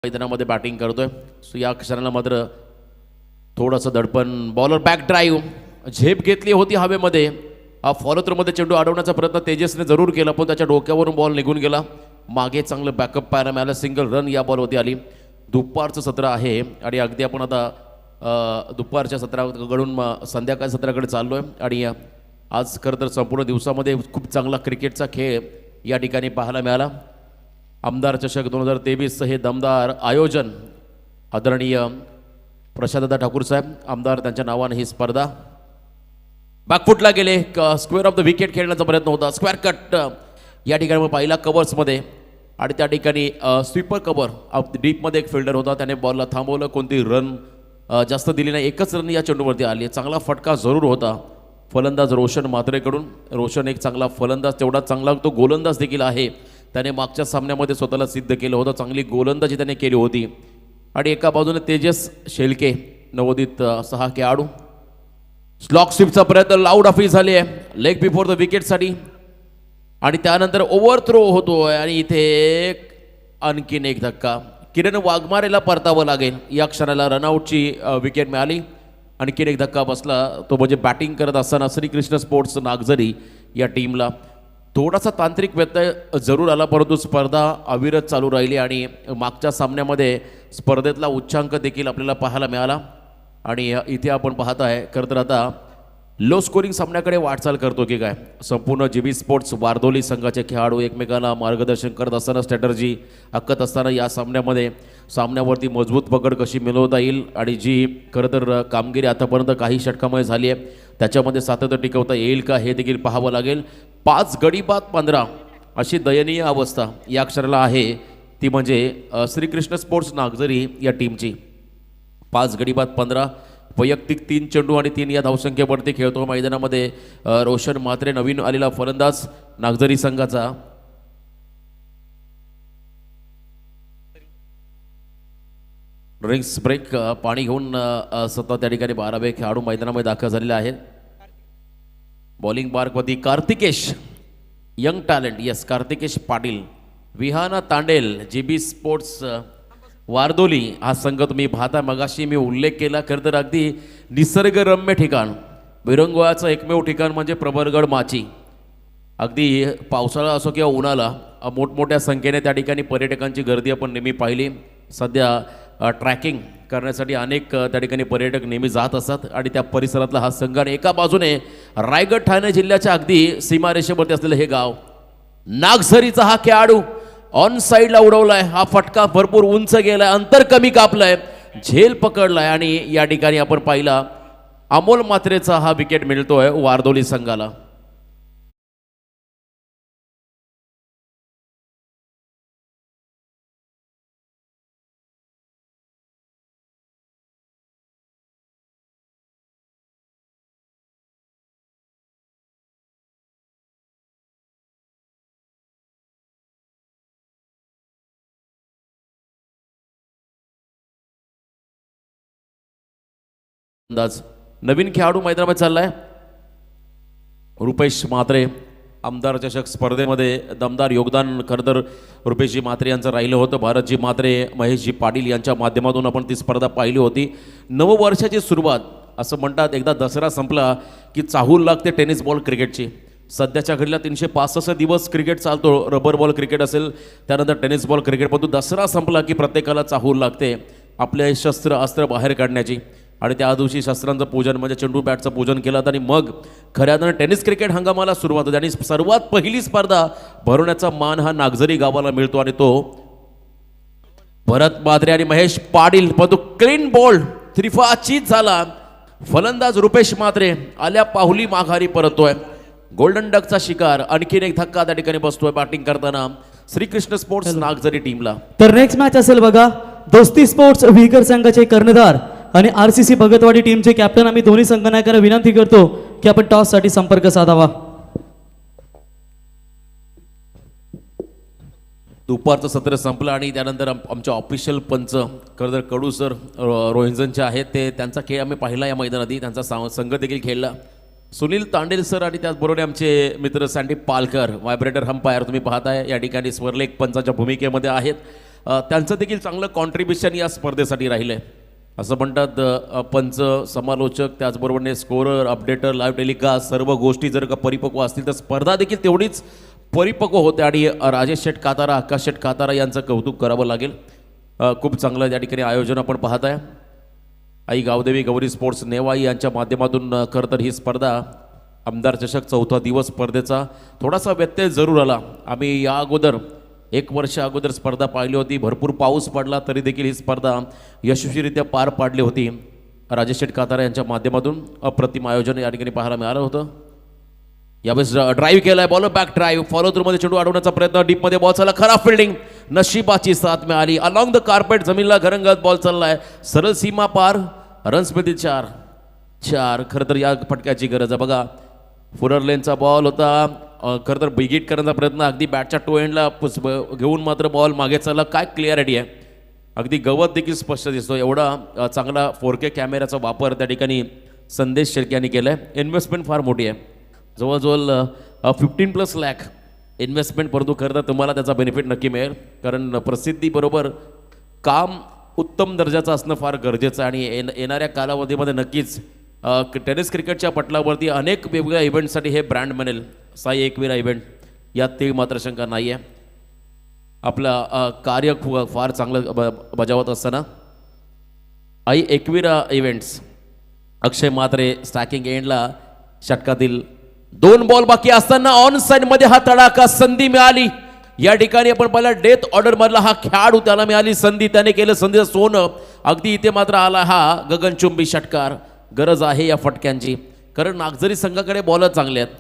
मैदानामध्ये बॅटिंग करतोय. सो या क्षणाला मात्र थोडंसं दडपण. बॉलर बॅक ड्राईव्ह झेप घेतली होती हवेमध्ये. हा फॉलो थ्रोमध्ये चेंडू अडवण्याचा प्रयत्न तेजसने जरूर केला, पण त्याच्या डोक्यावरून बॉल निघून गेला. मागे चांगलं बॅकअप पाहायला मिळालं. सिंगल रन या बॉलवरती आली. दुपारचं सत्र आहे आणि अगदी आपण आता दुपारच्या सत्राकडून संध्याकाळच्या सत्राकडे चाललो आहे. आणि आज खरं तर संपूर्ण दिवसामध्ये खूप चांगला क्रिकेटचा खेळ या ठिकाणी पाहायला मिळाला. आमदार चषक 2023 हे दमदार आयोजन आदरणीय प्रशांतदा ठाकूर साहेब आमदार त्यांच्या नावाने ही स्पर्धा. बॅकफुटला गेले. स्क्वेअर ऑफ द विकेट खेळण्याचा प्रयत्न होता. स्क्वेअर कट या ठिकाणी पहिला कव्हर्समध्ये आणि त्या ठिकाणी स्वीपर कव्हर डीपमध्ये एक फिल्डर होता, त्याने बॉलला थांबवलं. कोणती रन जास्त दिली नाही. एकच रन या चेंडूवरती आली. चांगला फटका जरूर होता फलंदाज रोशन म्हात्रेकडून. रोशन एक चांगला फलंदाज, तेवढा चांगला तो गोलंदाज देखील आहे. त्याने मागच्या सामन्यामध्ये स्वतःला सिद्ध केलं होतं. चांगली गोलंदाजी त्याने केली होती. आणि एका बाजूने तेजस शेळके नवोदित 6 खेळाडू. स्लॉक स्वीपचा प्रयत्न लाऊड ऑफिस झाली आहे लेग बिफोर द विकेटसाठी. आणि त्यानंतर ओव्हर थ्रो होतोय आणि इथे आणखीन एक धक्का. किरण वाघमारेला परतावं लागेल. या क्षणाला रनआउटची विकेट मिळाली. आणखीन एक धक्का बसला, तो म्हणजे बॅटिंग करत असताना श्रीकृष्ण स्पोर्ट्स नागझरी या टीमला थोडासा तांत्रिक व्यत्यय जरूर आला, परंतु स्पर्धा अविरत चालू राहिली. आणि मागच्या सामन्यामध्ये स्पर्धेतला उच्चांक देखील आपल्याला पाहायला मिळाला. आणि इथे आपण पाहत आहे खरं तर आता लो स्कोरिंग सामन्याकडे वाटचाल करतो की काय. संपूर्ण जीबी स्पोर्ट्स वारदोली संघाचे खेळाडू एकमेकांना मार्गदर्शन करत असताना, स्ट्रॅटर्जी आखत असताना या सामन्यावरती मजबूत पकड कशी मिळवता येईल आणि जी खरं तर कामगिरी आतापर्यंत काही षटकांमध्ये झाली आहे त्याच्यामध्ये सातत्य टिकवता येईल का हे देखील पाहावं लागेल. 5 गडी बाद 15 अशी दयनीय अवस्था या क्षणाला आहे, ती म्हणजे श्रीकृष्ण स्पोर्ट्स नागझरी या टीमची. 5 गडी बाद 15, वैयक्तिक 3 चेंडू आणि 3 या धावसंख्येवरती खेळतो मैदानामध्ये रोशन म्हात्रे, नवीन आलेला फलंदाज नागझरी संघाचा. ड्रिंक्स ब्रेक पाणी घेऊन सतत त्या ठिकाणी 12वे खेळाडू मैदानामध्ये दाखल झालेले आहेत. बॉलिंग मार्कवरती Kartikesh, young talent, yes Kartikesh Patil. Vihana Tandel, GB sports Vardoli हा संघ तुम्ही पाहता. मगाशी मी उल्लेख केला खरं तर अगदी निसर्गरम्य ठिकाण, विरंगुळ्याचं एकमेव ठिकाण म्हणजे प्रबळगड माची. अगदी पावसाळा असो किंवा उन्हाळा मोठमोठ्या संख्येने त्या ठिकाणी पर्यटकांची गर्दी आपण नेहमी पाहिली. सध्या ट्रॅकिंग करण्यासाठी अनेक त्या ठिकाणी पर्यटक नेहमी जात असतात आणि त्या परिसरातला हा संघ. आणि एका बाजूने रायगड ठाणे जिल्ह्याच्या अगदी सीमारेषेवरती असलेलं हे गाव. नागझरीचा हा खेळाडू ऑन साईडला उडवलाय. हा फटका भरपूर उंच गेलाय, अंतर कमी कापलंय, झेल पकडलाय आणि या ठिकाणी आपण पाहिला अमोल म्हात्रेचा हा विकेट मिळतोय वारदोली संघाला. अंदाज नवीन खेळाडू मैदानामध्ये चाललाय रुपेश म्हात्रे. आमदार चषक स्पर्धेमध्ये दमदार योगदान खरं तर रुपेशजी म्हात्रे यांचं राहिलं होतं. भारतजी म्हात्रे, महेशजी पाटील यांच्या माध्यमातून आपण ती स्पर्धा पाहिली होती. नववर्षाची सुरुवात असं म्हणतात, एकदा दसरा संपला की चाहूल लागते टेनिस बॉल क्रिकेटची. सध्याच्या घडीला 365 दिवस क्रिकेट चालतो. रबर बॉल क्रिकेट असेल, त्यानंतर टेनिस बॉल क्रिकेट, परंतु दसरा संपला की प्रत्येकाला चाहूल लागते आपले शस्त्र अस्त्र बाहेर काढण्याची. आणि त्या दिवशी शस्त्रांचं पूजन म्हणजे चेंडू बॅटचं पूजन केलं आणि मग खऱ्यानं टेनिस क्रिकेट हंगामाला सुरुवात होते. आणि सर्वात पहिली स्पर्धा भरवण्याचा मान हा नागझरी गावाला मिळतो आणि तो भरत म्हात्रे आणि महेश पाटील. परंतु क्लीन बॉल 3 चीज झाला. फलंदाज रुपेश म्हात्रे आल्या पाहुली माघारी परततोय. गोल्डन डकचा शिकार. आणखीन एक धक्का त्या ठिकाणी बसतोय बॅटिंग करताना श्रीकृष्ण स्पोर्ट्स नागझरी टीमला. तर नेक्स्ट मॅच असेल बघा, दोस्ती स्पोर्ट्स विकर संघाचे कर्णधार आणि आरसीसी भगतवाडी टीमचे कॅप्टन. आम्ही दोन्ही संघनायकांना विनंती करतो की आपण टॉस साठी संपर्क साधावा. दुपारचं सत्र संपलं आणि त्यानंतर आमच्या ऑफिशियल पंच खरं तर कडू सर रोहिंजनचे आहेत, ते त्यांचा खेळ आम्ही पाहिला या मैदानात. त्यांचा संघ देखील खेळला. सुनील तांडेल सर आणि त्याचबरोबर आमचे मित्र सँडी पालकर, व्हायब्रेटर अंपायर तुम्ही पाहताय या ठिकाणी स्वरलेख पंचाच्या भूमिकेमध्ये आहेत. त्यांचं देखील चांगलं कॉन्ट्रीब्युशन या स्पर्धेसाठी राहिलं आहे. असं म्हणतात पंच, समालोचक, त्याचबरोबरने स्कोरर, अपडेटर, लाईव्ह टेलिकास्ट सर्व गोष्टी जर का परिपक्व असतील तर स्पर्धा देखील तेवढीच परिपक्व होते. आणि राजेश शेठ कातारा, आकाश शेठ कातारा यांचं कौतुक करावं लागेल. खूप चांगलं या ठिकाणी आयोजन आपण पाहत आहे. आई गावदेवी गौरी स्पोर्ट्स नेवाई यांच्या माध्यमातून खरं तर ही स्पर्धा आमदार चषक 4था दिवस स्पर्धेचा थोडासा व्यत्यय जरूर आला. आम्ही या अगोदर 1 वर्ष अगोदर स्पर्धा पाहिली होती. भरपूर पाऊस पडला तरी देखील ही स्पर्धा यशस्वीरित्या पार पाडली होती. राजेश शेठ कातारा यांच्या माध्यमातून अप्रतिम आयोजन या ठिकाणी पाहायला मिळालं होतं. यावेळेस ड्राईव्ह केलाय, बॉलर बॅक ड्राईव्ह, फॉलो थ्रूमध्ये चेंडू अडवण्याचा प्रयत्न, डीपमध्ये बॉल चालला, खराब फिल्डिंग, नशिबाची साथ मिळाली. अलॉंग द कार्पेट जमीनला घरंगत बॉल चाललाय, सरळ सीमा पार, रन्स मिळतील 4. खरं तर या फटक्याची गरज आहे. बघा फुरर लेनचा बॉल होता, खरं तर बिगिट करण्याचा प्रयत्न, अगदी बॅटच्या टो एंडला घेऊन मात्र बॉल मागे चालला. काय क्लिअरिटी आहे, अगदी गवत देखील स्पष्ट दिसतो. एवढा चांगला 4K कॅमेऱ्याचा वापर त्या ठिकाणी संदेश शेळके यांनी केला आहे. इन्व्हेस्टमेंट फार मोठी आहे, जवळजवळ 15+ लाख इन्व्हेस्टमेंट, परंतु खरं तर तुम्हाला त्याचा बेनिफिट नक्की मिळेल. कारण प्रसिद्धीबरोबर काम उत्तम दर्जाचं असणं फार गरजेचं आहे. आणि येणाऱ्या कालावधीमध्ये नक्कीच टेनिस क्रिकेटच्या पटलावरती अनेक वेगवेगळ्या इव्हेंटसाठी हे ब्रँड बनेल. साई एकविरा इव्हेंट यात ते मात्र शंका नाही आहे. आपलं कार्य फार चांगलं बजावत असताना आई एकविरा इव्हेंट्स, अक्षय म्हात्रे स्टॅकिंग एंडला, षटकातील 2 बॉल बाकी असताना ऑन साईडमध्ये हा तडाखा, संधी मिळाली. या ठिकाणी आपण पाहिला डेथ ऑर्डर मधला हा खेळाडू, त्याला मिळाली संधी, त्याने केलं संधीचं सोनं. अगदी इथे मात्र आला हा गगनचुंबी षटकार. गरज आहे या फटक्यांची, कारण नागझरी संघाकडे बॉलर चांगले आहेत.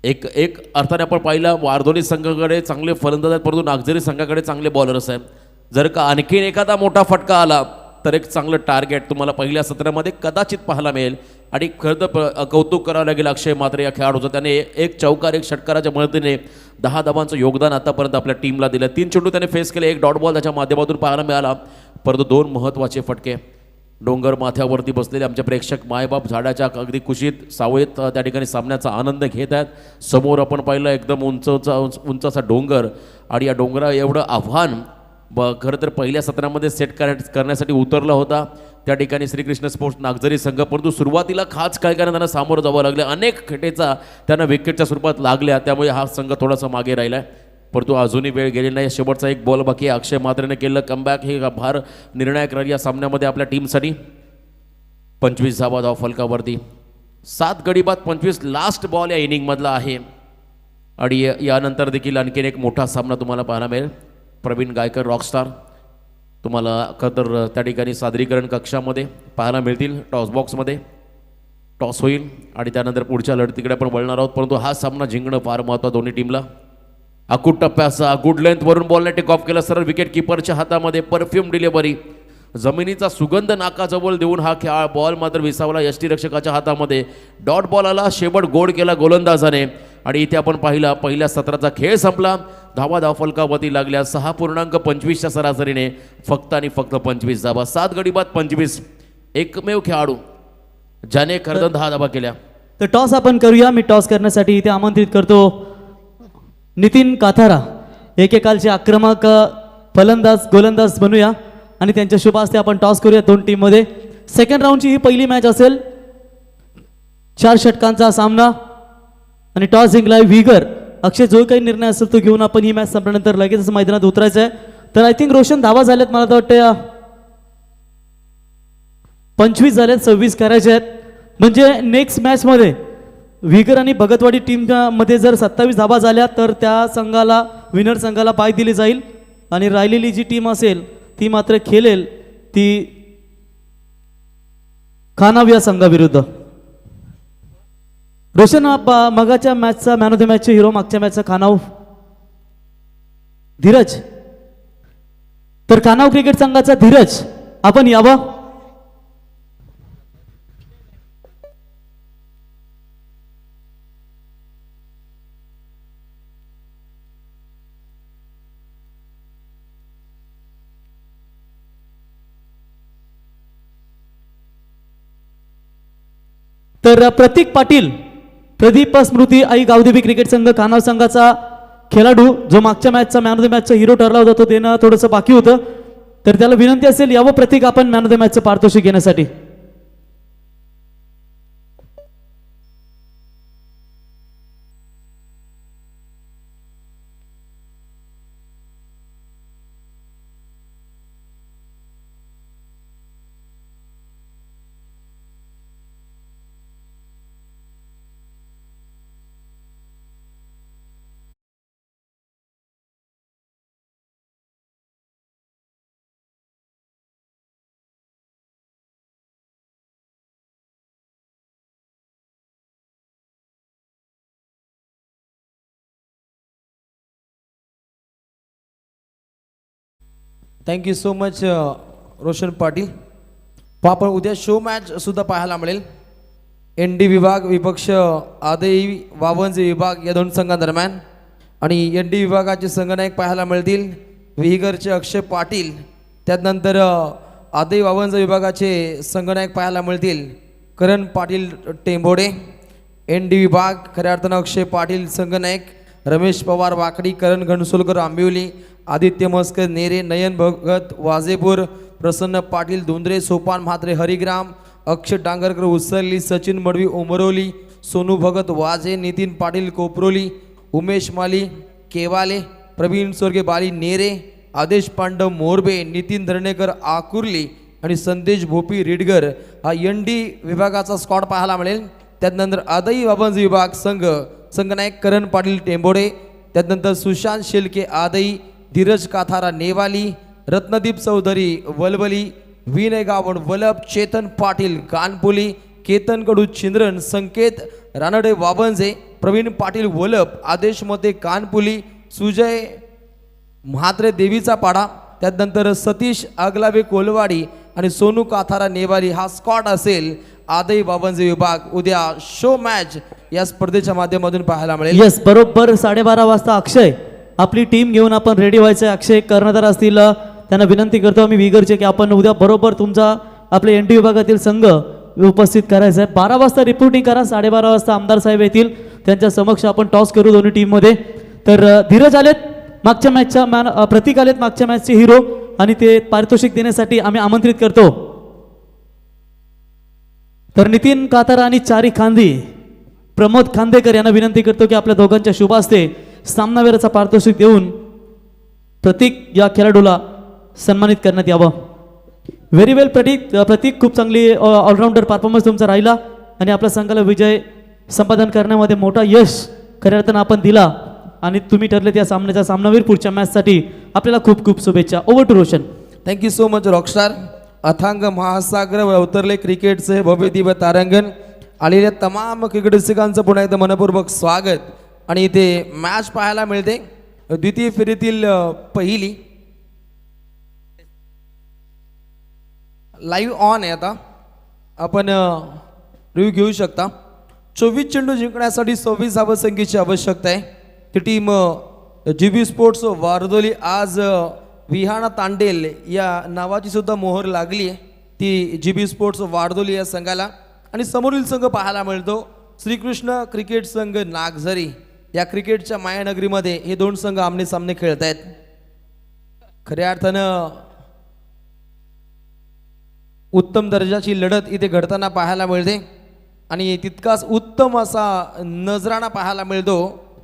एक अर्थाने आपण पाहिलं वारदोली संघाकडे चांगले फलंदाज आहेत, परंतु नागझरी संघाकडे चांगले बॉलर्स आहेत. जर का आणखीन एखादा मोठा फटका आला तर एक चांगलं टार्गेट तुम्हाला पहिल्या सत्रामध्ये कदाचित पाहायला मिळेल. आणि खरं तर कौतुक करावं लागेल अक्षय म्हात्रे या खेळाडूचं. त्याने 1 चौकार 1 षटकाराच्या मदतीने 10 धावांचं योगदान आतापर्यंत आपल्या टीमला दिलं. 3 चेंडू त्याने फेस केले, 1 डॉट बॉल त्याच्या माध्यमातून पाहायला मिळाला, परंतु 2 महत्त्वाचे फटके. डोंगर माथ्यावरती बसलेले आमचे प्रेक्षक मायबाप झाडाच्या अगदी कुशीत सावळीत त्या ठिकाणी सामन्याचा आनंद घेत आहेत. समोर आपण पाहिलं एकदम उंच असा डोंगर, आणि या डोंगरा एवढं आव्हान खरं तर पहिल्या सत्रामध्ये सेट करण्यासाठी उतरला होता त्या ठिकाणी श्रीकृष्ण स्पोर्ट्स नागझरी संघ. परंतु सुरुवातीला खास काय कारण त्यांना सामोरं जावं लागलं, अनेक खेटेचा त्यांना विकेटच्या स्वरूपात लागल्या, त्यामुळे हा संघ थोडासा मागे राहिला आहे. परंतु अजूनही वेळ गेलेला नाही. शेवटचा 1 बॉल बाकी आहे. अक्षय म्हात्रेने केलं कमबॅक. हे भार निर्णायक राहील या सामन्यामध्ये आपल्या टीमसाठी. 25 धावा धाव फलकावरती, 7 गडी बाद 25 लास्ट बॉल या इनिंगमधला आहे. आणि यानंतर देखील आणखीन एक मोठा सामना तुम्हाला पाहायला मिळेल. प्रवीण गायकर रॉकस्टार तुम्हाला खरं तर त्या ठिकाणी सादरीकरण कक्षामध्ये पाहायला मिळतील. टॉस बॉक्समध्ये टॉस होईल आणि त्यानंतर पुढच्या लढतीकडे आपण वळणार आहोत. परंतु हा सामना जिंकणं फार महत्त्वाचं दोन्ही टीमला. अकूट टप्प्याचा गुड लेंथवरून बॉलने टेक ऑफ केला, सरळ विकेट किपरच्या हातामध्ये परफ्यूम डिलिव्हरी, जमिनीचा सुगंध नाकाजवळ देऊन हा खेळ बॉल मात्र विसावला यष्टीरक्षकाच्या हातामध्ये. डॉट बॉल आला, शेवट गोड केला गोलंदाजाने. आणि इथे आपण पाहिला पहिल्या सत्राचा खेळ संपला. धावा धाव फलकावरती लागल्या 6.25च्या सरासरीने, फक्त आणि फक्त 25 धावा, 7 गडी बाद 25. एकमेव खेळाडू ज्याने खरं 10 धावा केल्या. तर टॉस आपण करूया. मी टॉस करण्यासाठी इथे आमंत्रित करतो नितीन काथारा. एकेकालचे आक्रमक फलंदाज गोलंदाज बनूया आणि त्यांच्या शुभ हस्ते आपण टॉस करूया 2 टीममध्ये. सेकंड राऊंडची ही पहिली मॅच असेल. 4 षटकांचा सामना आणि टॉस जिंकलाय विगर. अक्षय, जो काही निर्णय असेल तो घेऊन आपण ही मॅच संपल्यानंतर लगेच मैदानात उतरायचं आहे. तर आय थिंक रोशन धावा झाल्यात, मला तर वाटतं 25 झाल्यात, 26 करायचे आहेत. म्हणजे नेक्स्ट मॅचमध्ये विगर आणि भगतवाडी टीममध्ये जर 27 धावा झाल्या तर त्या संघाला, विनर संघाला बाय दिली जाईल. आणि राहिलेली जी टीम असेल ती मात्र खेळेल ती खानाव या संघाविरुद्ध. रोशन, मगाच्या मॅचचा मॅन ऑफ द मॅचचे हिरो, मागच्या मॅचचा खानाव धीरज. तर खानाव क्रिकेट संघाचा धीरज, आपण यावं. तर प्रतीक पाटील, प्रदीप स्मृती आई गावदेवी क्रिकेट संघ खानाव संघाचा खेळाडू जो मागच्या मॅचचा मॅन ऑफ द मॅचचा हिरो ठरला होता तो देणं थोडंसं बाकी होतं, तर त्याला विनंती असेल यावं प्रतीक आपण मॅन ऑफ द मॅचचं पारितोषिक घेण्यासाठी. Thank you so much Roshan Patil. आपण उद्या शो मॅच सुद्धा पाहायला मिळेल. एन डी विभाग विपक्ष आदई वावंजे विभाग या दोन संघांदरम्यान, आणि एन डी विभागाचे संघनायक पाहायला मिळतील विहिगरचे अक्षय पाटील. त्यानंतर आदई वावंजे विभागाचे संघनायक पाहायला मिळतील करण पाटील टेंबोडे. एन डी विभाग खऱ्या अर्थानं अक्षय पाटील संघनायक, रमेश पवार वाकडी, करण घनसोलकर आंबिवली, आदित्य मस्कर नेरे, नयन भगत वाजेपूर, प्रसन्न पाटील धुंद्रे, सोपान म्हात्रे हरिग्राम, अक्षय डांगरकर उसरली, सचिन मडवी उमरोली, सोनू भगत वाजे, नितीन पाटील कोपरोली, उमेश माली केवाले, प्रवीण सोरगे बाली नेरे, आदेश पांडव मोरबे, नितीन धरणेकर आकुर्ली आणि संदेश भोपी रिडगर हा एन डी विभागाचा स्क्वॉड पाहायला मिळेल. त्यानंतर आदई वाबंज विभाग संघनायक करण पाटील टेंबोडे, त्यानंतर सुशांत शेलके आदई, धीरज काथारा नेवाली, रत्नदीप चौधरी वलवली, विनय गावण वलप, चेतन पाटील कानपुली, केतन कडू चिंद्रन, संकेत रानडे वाबंजे, प्रवीण पाटील वलप, आदेश मते कानपुली, सुजय म्हात्रे देवीचा पाडा, त्यानंतर सतीश आगलावे कोलवाडी आणि सोनू काथारा नेवाली हा स्क्वॉड असेल आदई बाबंजे विभाग. उद्या शो मॅच या स्पर्धेच्या माध्यमातून पाहायला मिळेल. येस, बरोबर 12:30 वाजता अक्षय आपली टीम घेऊन आपण रेडी व्हायचं आहे. अक्षय कर्णधार असतील, त्यांना विनंती करतो आम्ही विगरचे की आपण उद्या बरोबर तुमचा आपल्या एन डी विभागातील संघ उपस्थित करायचा आहे. 12 वाजता रिपोर्टिंग करा. 12:30 वाजता आमदार साहेब येतील, त्यांच्या समक्ष आपण टॉस करू दोन्ही टीममध्ये. तर धीरज आलेत मागच्या मॅचच्या प्रतीक आलेत मागच्या मॅचचे हिरो, आणि ते पारितोषिक देण्यासाठी आम्ही आमंत्रित करतो. तर नितीन कातारा आणि चारी खांदी प्रमोद खांदेकर यांना विनंती करतो की आपल्या दोघांच्या शुभ हस्ते सामनावीराचा पारितोषिक देऊन प्रतीक या खेळाडूला सन्मानित करण्यात यावं. व्हेरी वेल प्रतीक, खूप चांगली ऑलराऊंडर परफॉर्मन्स तुमचा राहिला आणि आपल्या संघाला विजय संपादन करण्यामध्ये मोठा यश खऱ्या अर्थानं आपण दिला, आणि तुम्ही ठरले त्या सामन्याचा सामनावीर. पुढच्या मॅचसाठी आपल्याला खूप खूप शुभेच्छा. Over to Roshan. Thank you so much rockstar. अथांग महासागरावर अवतरले क्रिकेटचे भव्य दिव्य तारांगण. आलेल्या तमाम क्रिकेट रसिकांचं पुन्हा एकदा मनपूर्वक स्वागत. आणि इथे मॅच पाहायला मिळते द्वितीय फेरीतील पहिली लाईव्ह ऑन आहे. आता आपण रिव्ह्यू घेऊ शकता. 24 चेंडू जिंकण्यासाठी 26 धावसंख्येची आवश्यकता आहे. ती टीम GB स्पोर्ट्स वारदोली, आज विहाना तांडेल या नावाची सुद्धा मोहर लागली आहे ती GB स्पोर्ट्स वारदोली या संघाला. आणि समोरील संघ पाहायला मिळतो श्रीकृष्ण क्रिकेट संघ नागझरी. या क्रिकेटच्या मायानगरीमध्ये हे दोन संघ आमने सामने खेळत आहेत. खऱ्या अर्थानं उत्तम दर्जाची लढत इथे घडताना पाहायला मिळते, आणि तितकाच उत्तम असा नजराणा पाहायला मिळतो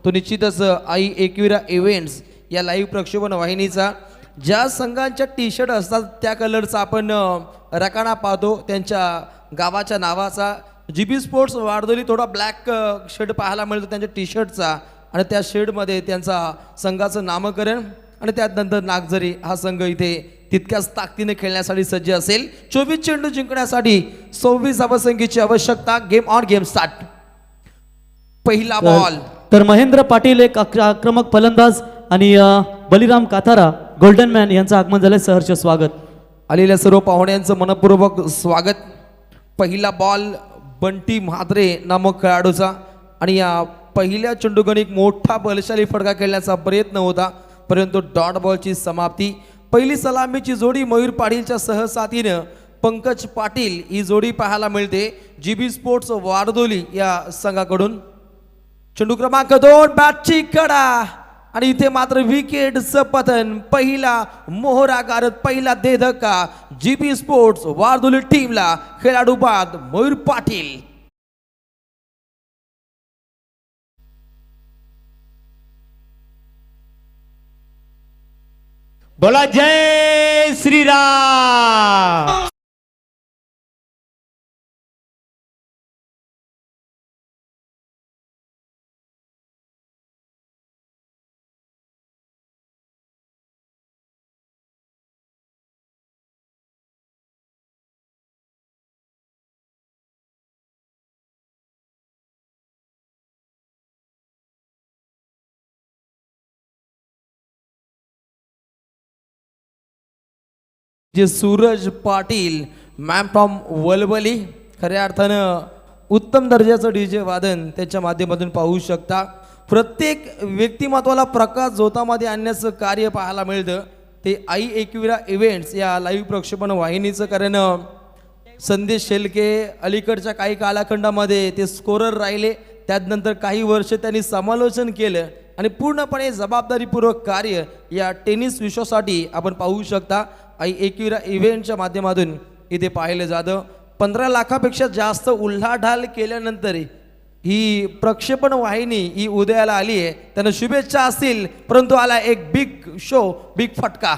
तो निश्चितच आई एकविरा इव्हेंट्स या लाईव्ह प्रक्षेपण वाहिनीचा. ज्या संघांच्या टी शर्ट असतात त्या कलरचा आपण रकाना पाहतो त्यांच्या गावाच्या नावाचा. GB स्पोर्ट्स वारदोली थोडा ब्लॅक शर्ट पाहायला मिळतो त्यांच्या टी शर्टचा, आणि त्या शेडमध्ये त्यांचा संघाचं नामकरण. आणि त्यानंतर नागझरी हा संघ इथे तितक्याच ताकदीने खेळण्यासाठी सज्ज असेल. 24 चेंडू जिंकण्यासाठी 26 धावसंख्येची आवश्यकता. Game on, game start. पहिला बॉल. तर महेंद्र पाटील एक आक्रमक फलंदाज आणि बलिराम काथारा गोल्डन मॅन यांचं आगमन झालं. सहर्ष स्वागत. आलेल्या सर्व पाहुण्यांचं मनपूर्वक स्वागत. पहिला बॉल बंटी म्हात्रे नामक खेळाडूचा, आणि या पहिल्या चेंडूगण एक मोठा बलशाली फटका खेळण्याचा प्रयत्न होता, परंतु डॉट बॉलची समाप्ती. पहिली सलामीची जोडी मयूर पाटीलच्या सहसाथीनं पंकज पाटील ही जोडी पाहायला मिळते GB स्पोर्ट्स वारदोली या संघाकडून. चेंडू क्रमांक 2, बॅटची कडा आणि इथे मात्र विकेटचं पतन. पहिला मोहरा गारद, पहिला दे धक्का जीबी स्पोर्ट्स वारदोली टीमला. खेळाडू बाद मयूर पाटील. बोला जय श्रीराम. जे सूरज पाटील मॅम फ्रॉम वलवली, खऱ्या अर्थानं उत्तम दर्जाचं डीजे वादन त्याच्या माध्यमातून पाहू शकता. प्रत्येक व्यक्तिमत्वाला प्रकाश झोतामध्ये आणण्याचं कार्य पाहायला मिळतं ते आई एकविरा इव्हेंट्स या लाईव्ह प्रक्षेपण वाहिनीचं. कारण संदेश शेलके अलीकडच्या काही कालखंडामध्ये ते स्कोरर राहिले, त्यानंतर काही वर्ष त्यांनी समालोचन केलं आणि पूर्णपणे जबाबदारीपूर्वक कार्य या टेनिस विश्वासाठी आपण पाहू शकता आई एकविरा इव्हेंटच्या माध्यमातून इथे पाहिलं जातं. 15 लाखापेक्षा जास्त उल्हाढाल केल्यानंतर ही प्रक्षेपण वाहिनी ही उदयाला आली आहे. त्यांना शुभेच्छा असतील, परंतु आला एक बिग शो, बिग फटका.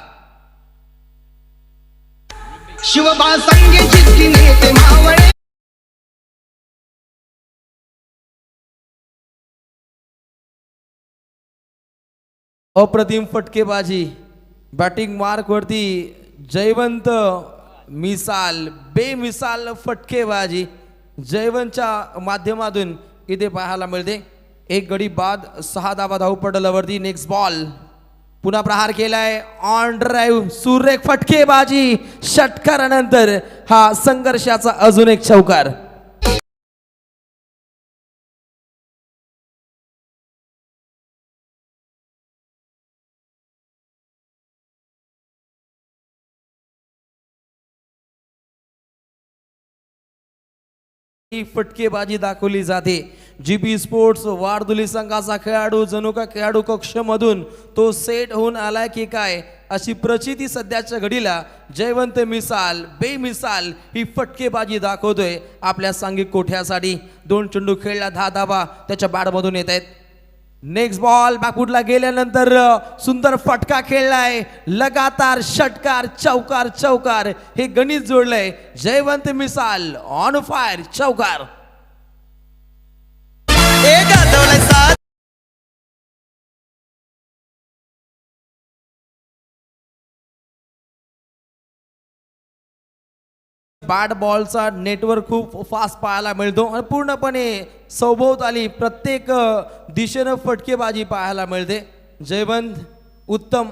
शिवबा संगे जितकी नेते मावळे. अप्रतिम फटकेबाजी. बॅटिंग मार्क वरती जयवंत मिसाल, बेमिसाल फटकेबाजी जयवंतच्या माध्यमातून इथे पाहायला मिळते. एक गडी बाद, 6 धावा धावपटलावरती. नेक्स्ट बॉल, पुन्हा प्रहार केलाय ऑन ड्राईव्ह, सुरेख फटकेबाजी. षटकारानंतर हा संघर्षाचा अजून एक चौकार. ही फटकेबाजी दाखवली जाते. जीबी स्पोर्ट्स वारदुली संघाचा खेळाडू जणू का खेळाडू कक्षमधून तो सेट होऊन आलाय की काय अशी प्रचिती सध्याच्या घडीला जयवंत मिसाल, बेमिसाल ही फटकेबाजी दाखवतोय आपल्या सांघिक कोठ्यासाठी. 2 चेंडू खेळला, 10 धावा त्याच्या बॅटमधून येत आहेत. नेक्स्ट बॉल बॅकफुटला गेल्यानंतर सुंदर फटका खेळलाय. लगातार षटकार, चौकार, चौकार हे गणित जोडलंय. जयवंत मिसाल ऑन फायर, चौकार. बॅट बॉलचा नेटवर्क खूप फास्ट पाहायला मिळतो आणि पूर्णपणे सभोवताली प्रत्येक दिशेनं फटकेबाजी पाहायला मिळते. जयवंत उत्तम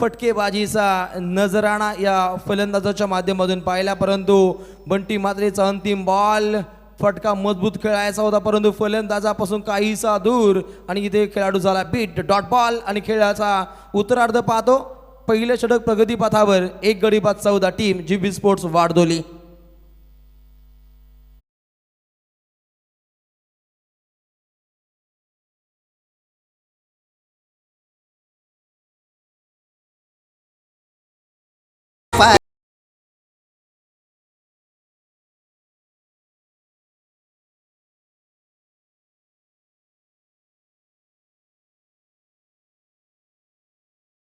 फटकेबाजीचा नजराणा या फलंदाजाच्या माध्यमातून पाहिला, परंतु बंटी मात्रेचा अंतिम बॉल फटका मजबूत खेळायचा होता, परंतु फलंदाजापासून काहीसा दूर आणि इथे खेळाडू झाला बीट. डॉट बॉल आणि खेळाचा उत्तरार्ध पाहतो. पहिले षटक प्रगतीपथावर. एक गडी बाद, 14 टीम जीबी स्पोर्ट्स वारदोली.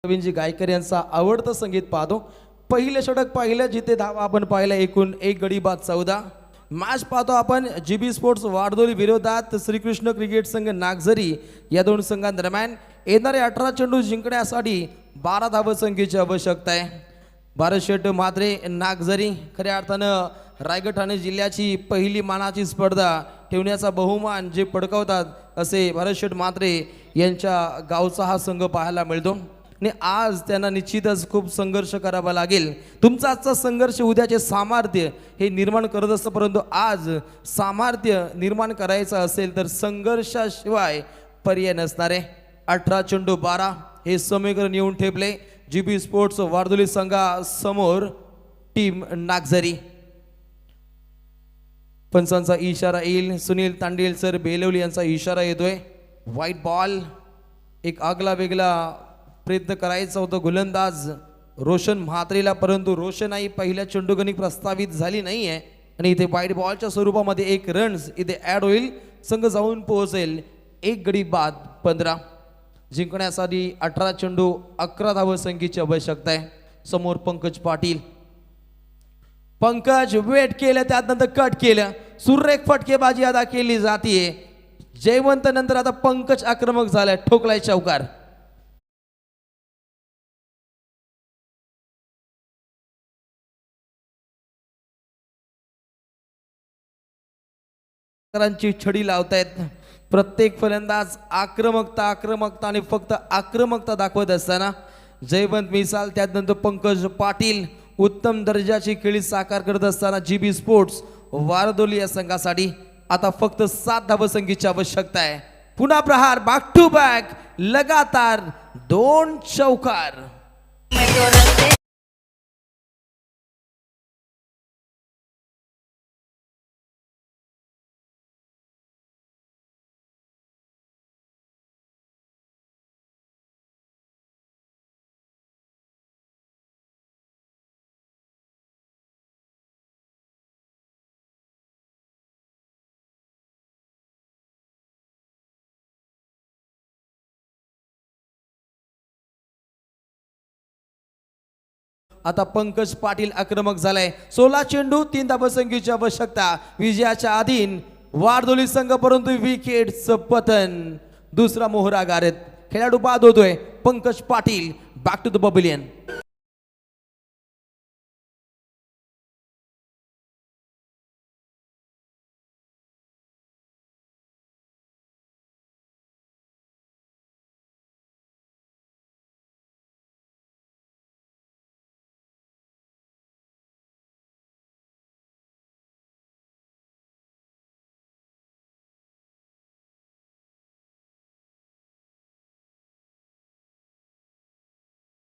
रवींद्रजी गायकर यांचा आवडतं संगीत पाहतो. पहिले षटक पाहिलं जिथे धावा आपण पाहिला एकूण. एक गडी बाद, 14. मॅच पाहतो आपण जीबी स्पोर्ट्स वारदोली विरोधात श्रीकृष्ण क्रिकेट संघ नागझरी या 2 संघांदरम्यान. येणारे 18 चेंडू जिंकण्यासाठी 12 धावसंख्येची आवश्यकता आहे. भारत शेट मात्रे नागझरी, खऱ्या अर्थानं रायगड ठाणे जिल्ह्याची पहिली मानाची स्पर्धा ठेवण्याचा बहुमान जे पडकावतात असे भारत शेट मात्रे यांच्या गावचा हा संघ पाहायला मिळतो. आणि आज त्यांना निश्चितच खूप संघर्ष करावा लागेल. तुमचा आजचा संघर्ष उद्याचे सामर्थ्य हे निर्माण करत असतं, परंतु आज सामर्थ्य निर्माण करायचं असेल तर संघर्षाशिवाय पर्याय नसणार आहे. 18 चेंडू 12 हे समीकरण येऊन ठेपले GB sports Wardoli संघासमोर team Nagzari. पंचांचा इशारा येईल. सुनील तांडेल सर बेलवली यांचा इशारा येतोय. White ball. एक आगला वेगळा प्रयत्न करायचा होता गोलंदाज रोशन म्हात्रेला, परंतु रोशनाई पहिल्या चेंडूगणी प्रस्तावित झाली नाही आहे आणि इथे वाईट बॉलच्या स्वरूपामध्ये एक रन्स इथे ॲड होईल. संघ जाऊन पोहोचेल 1 गडी बाद 15. जिंकण्यासाठी 18 चेंडू 11 धावसंख्येची आवश्यकता आहे. समोर पंकज पाटील. पंकज वेट केलं, त्यानंतर कट केलं, सुरेख फटकेबाजी अदा केली जाते. जयवंत नंतर आता पंकज आक्रमक झालाय, ठोकलाय चौकार. ची छडी लावतायत. प्रत्येक फलंदाज आक्रमकता आणि फक्त आक्रमकता दाखवत असताना जयवंत मिसाल, त्यानंतर पंकज पाटील उत्तम दर्जाची खेळी साकार करत असताना GB स्पोर्ट्स वारदोली या संघासाठी आता फक्त 7 धावसंख्येची आवश्यकता आहे. पुन्हा प्रहार, बॅक टू बॅक, लगातार 2 चौकार. आता पंकज पाटील आक्रमक झालाय. 16 चेंडू 3 धावसंख्येची आवश्यकता. विजयाच्या आधीन वारदोली संघ, परंतु विकेटचं पतन. दुसरा मोहरा गारत, खेळाडू बाद होतोय. Pankaj Patil back to the pavilion.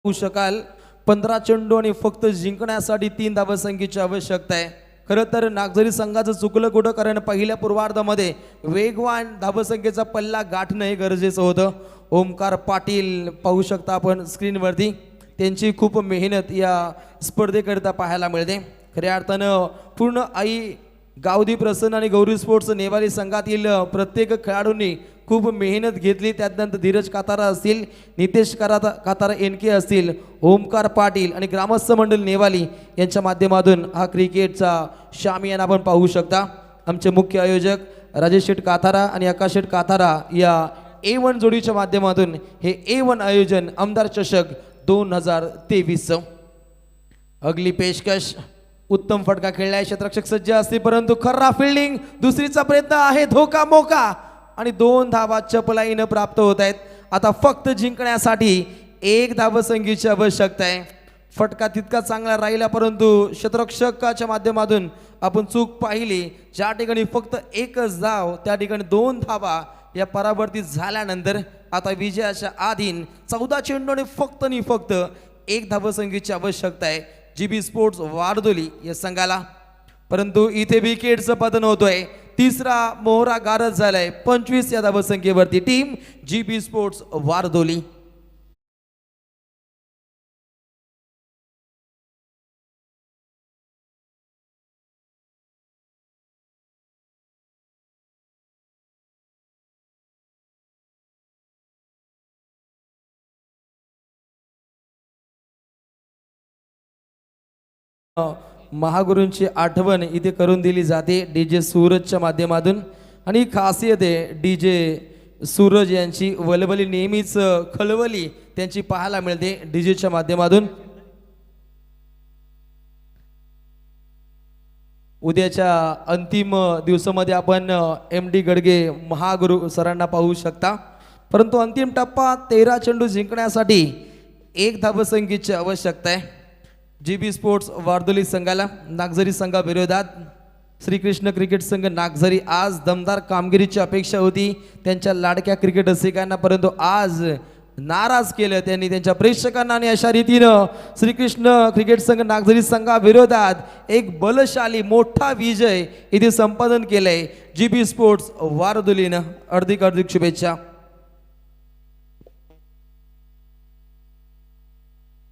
होऊ शकाल. 15 चेंडू आणि फक्त जिंकण्यासाठी 3 धावसंख्येची आवश्यकता आहे. खरं तर नागझरी संघाचं चुकलं कुठं, कारण पहिल्या पूर्वार्धामध्ये वेगवान धावसंख्येचा पल्ला गाठणं हे गरजेचं होतं. ओमकार पाटील पाहू शकता आपण स्क्रीनवरती, त्यांची खूप मेहनत या स्पर्धेकरिता पाहायला मिळते. खऱ्या अर्थानं पूर्ण आई गावदी प्रसन्न आणि गौरी स्पोर्ट्स नेवारी संघातील प्रत्येक खेळाडूंनी खूप मेहनत घेतली. त्यानंतर धीरज कातारा असतील, नितेश कातारा NK असतील, ओमकार पाटील आणि ग्रामस्थ मंडळ नेवाली यांच्या माध्यमातून हा क्रिकेटचा शामियाना आपण पाहू शकता. आमचे मुख्य आयोजक राजेश शेठ कातारा आणि आकाश शेठ कातारा या A1 जोडीच्या माध्यमातून हे A1 आयोजन आमदार चषक 2023. अगली पेशकश, उत्तम फटका खेळलाय, क्षेत्ररक्षक सज्ज असतील, परंतु खर्रा फिल्डिंग. दुसरीचा प्रयत्न आहे, धोका मोका आणि 2 धावा चपलाईनं प्राप्त होत आहेत. आता फक्त जिंकण्यासाठी 1 धावसंख्येची आवश्यकता आहे. फटका तितका चांगला राहिला, परंतु क्षेत्ररक्षकाच्या माध्यमातून आपण चूक पाहिली. ज्या ठिकाणी फक्त 1च धाव, त्या ठिकाणी 2 धावा या परावर्तित झाल्यानंतर आता विजयाच्या आधीन 14 चेंडू आणि फक्त 1 धावसंख्येची आवश्यकता आहे GB स्पोर्ट्स वारदोली या संघाला. परंतु इथे विकेटचं पतन होतोय. तिसरा मोहरा गारद झालाय 25 या धावसंख्येवरती. Team GB sports Vardoli. महागुरूंची आठवण इथे करून दिली जाते DJ सूरजच्या माध्यमातून. आणि खासियत आहे DJ सूरज यांची वलवली नेहमीच खलवली त्यांची पाहायला मिळते DJच्या माध्यमातून. उद्याच्या अंतिम दिवसामध्ये आपण MD गडगे महागुरू सरांना पाहू शकता. परंतु अंतिम टप्पा 13 चेंडू जिंकण्यासाठी 1 धावसंख्येची आवश्यकता आहे. GB स्पोर्ट्स वारदोली संघाला नागझरी संघाविरोधात श्रीकृष्ण क्रिकेट संघ नागझरी आज दमदार कामगिरीची अपेक्षा होती त्यांच्या लाडक्या क्रिकेट रसिकांना, परंतु आज नाराज केलं त्यांनी त्यांच्या प्रेक्षकांना. आणि अशा रीतीनं श्रीकृष्ण क्रिकेट संघ नागझरी संघाविरोधात एक बलशाली मोठा विजय इथे संपादन केलंय GB स्पोर्ट्स वारदोलीनं. हार्दिक शुभेच्छा.